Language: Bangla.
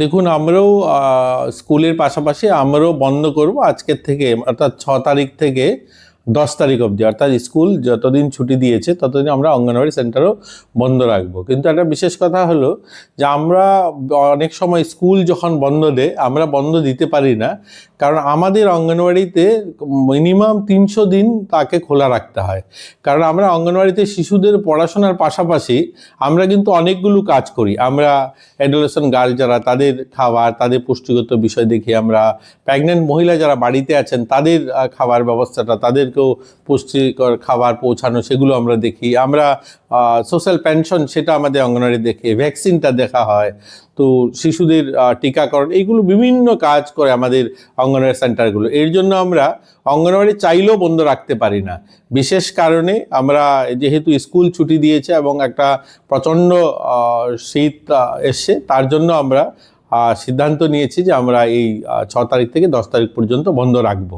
দেখুন, আমরাও স্কুলের পাশাপাশি আমরাও বন্ধ করব আজকের থেকে, অর্থাৎ 6 তারিখ থেকে 10 তারিখ অবধি। অর্থাৎ স্কুল যতদিন ছুটি দিয়েছে ততদিন আমরা অঙ্গনওয়াড়ি সেন্টারও বন্ধ রাখবো। কিন্তু একটা বিশেষ কথা হলো যে আমরা অনেক সময় স্কুল যখন বন্ধ দেয় আমরা বন্ধ দিতে পারি না, কারণ আমাদের অঙ্গনওয়াড়িতে মিনিমাম 300 দিন তাকে খোলা রাখতে হয়। কারণ আমরা অঙ্গনওয়াড়িতে শিশুদের পড়াশোনার পাশাপাশি আমরা কিন্তু অনেকগুলো কাজ করি। আমরা অ্যাডোলেসেন্ট গার্ল যারা, তাদের খাবার, তাদের পুষ্টিগত বিষয় দেখি। আমরা প্রেগনেন্ট মহিলা যারা বাড়িতে আছেন তাদের খাবার ব্যবস্থাটা, তাদেরকেও পুষ্টিকর খাবার পৌঁছানো, সেগুলো আমরা দেখি। আমরা সোশ্যাল পেনশন সেটা আমাদের অঙ্গনওয়াড়ি দেখে, ভ্যাকসিনটা দেখা হয়। তো শিশুদের টিকাকরণ, এইগুলো বিভিন্ন কাজ করে আমাদের অঙ্গনওয়াড়ি সেন্টারগুলো। এর জন্য আমরা অঙ্গনওয়াড়ি চাইলেও বন্ধ রাখতে পারি না। বিশেষ কারণে আমরা যেহেতু স্কুল ছুটি দিয়েছে এবং একটা প্রচণ্ড শীত এসছে, তার জন্য আমরা সিদ্ধান্ত নিয়েছি যে আমরা এই 6 তারিখ থেকে 10 তারিখ পর্যন্ত বন্ধ রাখবো।